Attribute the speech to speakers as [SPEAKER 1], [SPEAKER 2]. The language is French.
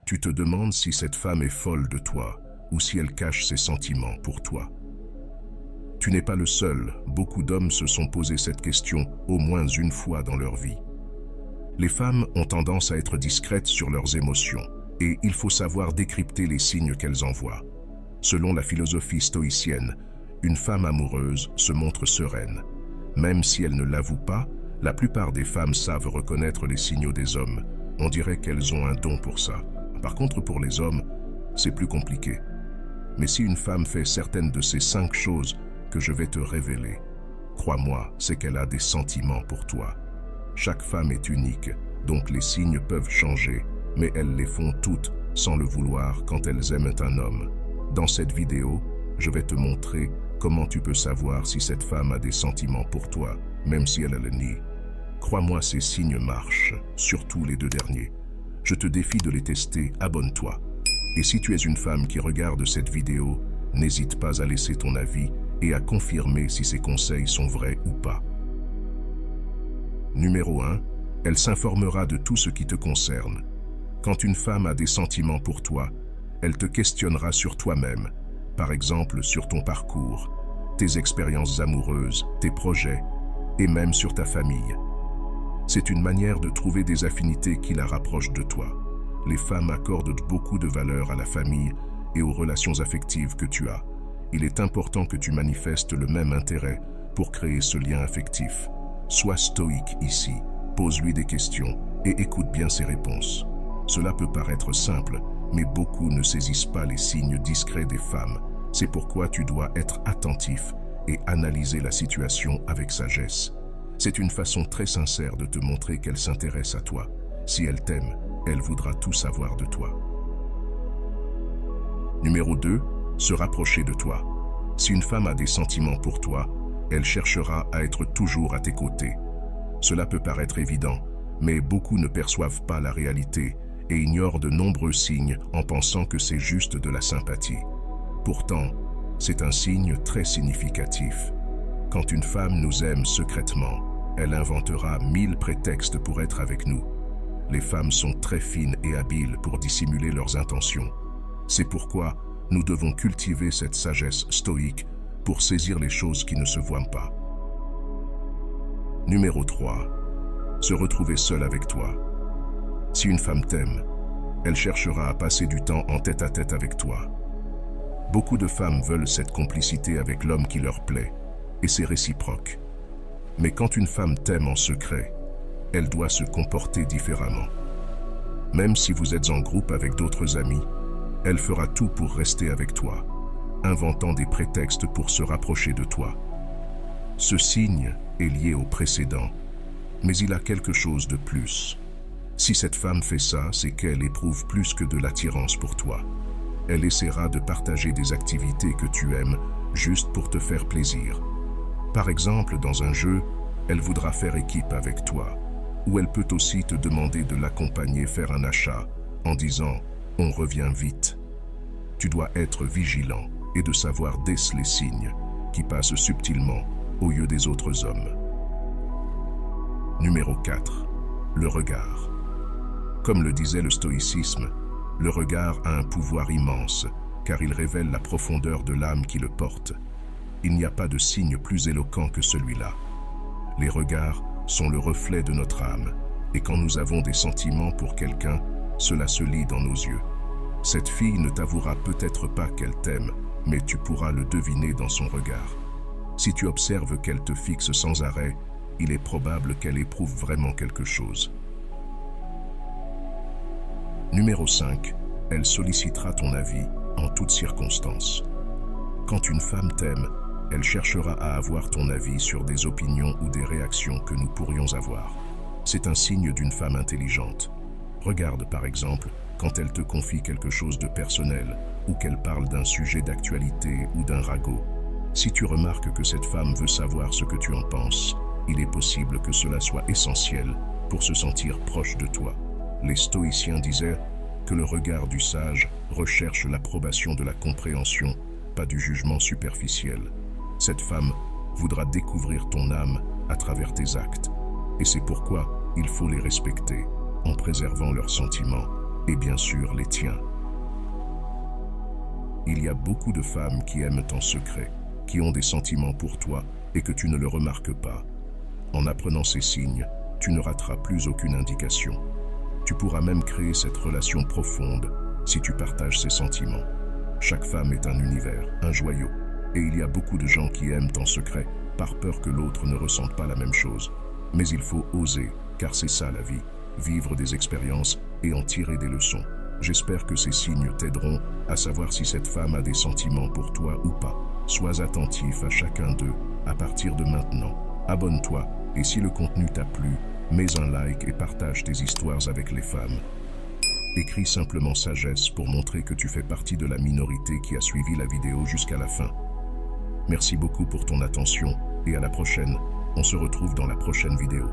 [SPEAKER 1] Tu te demandes si cette femme est folle de toi ou si elle cache ses sentiments pour toi. Tu n'es pas le seul, beaucoup d'hommes se sont posé cette question au moins une fois dans leur vie. Les femmes ont tendance à être discrètes sur leurs émotions et il faut savoir décrypter les signes qu'elles envoient. Selon la philosophie stoïcienne, une femme amoureuse se montre sereine. Même si elle ne l'avoue pas, la plupart des femmes savent reconnaître les signaux des hommes. On dirait qu'elles ont un don pour ça. Par contre, pour les hommes, c'est plus compliqué. Mais si une femme fait certaines de ces 5 choses que je vais te révéler, crois-moi, c'est qu'elle a des sentiments pour toi. Chaque femme est unique, donc les signes peuvent changer, mais elles les font toutes, sans le vouloir, quand elles aiment un homme. Dans cette vidéo, je vais te montrer comment tu peux savoir si cette femme a des sentiments pour toi, même si elle le nie. Crois-moi, ces signes marchent, surtout les 2 derniers. Je te défie de les tester, abonne-toi. Et si tu es une femme qui regarde cette vidéo, n'hésite pas à laisser ton avis et à confirmer si ces conseils sont vrais ou pas. Numéro 1. Elle s'informera de tout ce qui te concerne. Quand une femme a des sentiments pour toi, elle te questionnera sur toi-même, par exemple sur ton parcours, tes expériences amoureuses, tes projets, et même sur ta famille. C'est une manière de trouver des affinités qui la rapprochent de toi. Les femmes accordent beaucoup de valeur à la famille et aux relations affectives que tu as. Il est important que tu manifestes le même intérêt pour créer ce lien affectif. Sois stoïque ici, pose-lui des questions et écoute bien ses réponses. Cela peut paraître simple, mais beaucoup ne saisissent pas les signes discrets des femmes. C'est pourquoi tu dois être attentif et analyser la situation avec sagesse. C'est une façon très sincère de te montrer qu'elle s'intéresse à toi. Si elle t'aime, elle voudra tout savoir de toi. Numéro 2. Se rapprocher de toi. Si une femme a des sentiments pour toi, elle cherchera à être toujours à tes côtés. Cela peut paraître évident, mais beaucoup ne perçoivent pas la réalité et ignorent de nombreux signes en pensant que c'est juste de la sympathie. Pourtant, c'est un signe très significatif. Quand une femme nous aime secrètement, elle inventera 1000 prétextes pour être avec nous. Les femmes sont très fines et habiles pour dissimuler leurs intentions. C'est pourquoi nous devons cultiver cette sagesse stoïque pour saisir les choses qui ne se voient pas. Numéro 3. Se retrouver seule avec toi. Si une femme t'aime, elle cherchera à passer du temps en tête-à-tête avec toi. Beaucoup de femmes veulent cette complicité avec l'homme qui leur plaît, et c'est réciproque. Mais quand une femme t'aime en secret, elle doit se comporter différemment. Même si vous êtes en groupe avec d'autres amis, elle fera tout pour rester avec toi, inventant des prétextes pour se rapprocher de toi. Ce signe est lié au précédent, mais il a quelque chose de plus. Si cette femme fait ça, c'est qu'elle éprouve plus que de l'attirance pour toi. Elle essaiera de partager des activités que tu aimes juste pour te faire plaisir. Par exemple, dans un jeu, elle voudra faire équipe avec toi, ou elle peut aussi te demander de l'accompagner faire un achat en disant « on revient vite ». Tu dois être vigilant et de savoir déceler les signes qui passent subtilement au lieu des autres hommes. Numéro 4. Le regard. Comme le disait le stoïcisme, le regard a un pouvoir immense car il révèle la profondeur de l'âme qui le porte. Il n'y a pas de signe plus éloquent que celui-là. Les regards sont le reflet de notre âme et quand nous avons des sentiments pour quelqu'un, cela se lit dans nos yeux. Cette fille ne t'avouera peut-être pas qu'elle t'aime, mais tu pourras le deviner dans son regard. Si tu observes qu'elle te fixe sans arrêt, il est probable qu'elle éprouve vraiment quelque chose. Numéro 5. Elle sollicitera ton avis en toutes circonstances. Quand une femme t'aime, elle cherchera à avoir ton avis sur des opinions ou des réactions que nous pourrions avoir. C'est un signe d'une femme intelligente. Regarde par exemple quand elle te confie quelque chose de personnel ou qu'elle parle d'un sujet d'actualité ou d'un ragot. Si tu remarques que cette femme veut savoir ce que tu en penses, il est possible que cela soit essentiel pour se sentir proche de toi. Les stoïciens disaient que le regard du sage recherche l'approbation de la compréhension, pas du jugement superficiel. Cette femme voudra découvrir ton âme à travers tes actes. Et c'est pourquoi il faut les respecter, en préservant leurs sentiments, et bien sûr les tiens. Il y a beaucoup de femmes qui aiment en secret, qui ont des sentiments pour toi et que tu ne le remarques pas. En apprenant ces signes, tu ne rateras plus aucune indication. Tu pourras même créer cette relation profonde si tu partages ces sentiments. Chaque femme est un univers, un joyau, et il y a beaucoup de gens qui aiment en secret par peur que l'autre ne ressente pas la même chose. Mais il faut oser, car c'est ça la vie, vivre des expériences et en tirer des leçons. J'espère que ces signes t'aideront à savoir si cette femme a des sentiments pour toi ou pas. Sois attentif à chacun d'eux à partir de maintenant. Abonne-toi et si le contenu t'a plu, mets un like et partage tes histoires avec les femmes. Écris simplement sagesse pour montrer que tu fais partie de la minorité qui a suivi la vidéo jusqu'à la fin. Merci beaucoup pour ton attention et à la prochaine. On se retrouve dans la prochaine vidéo.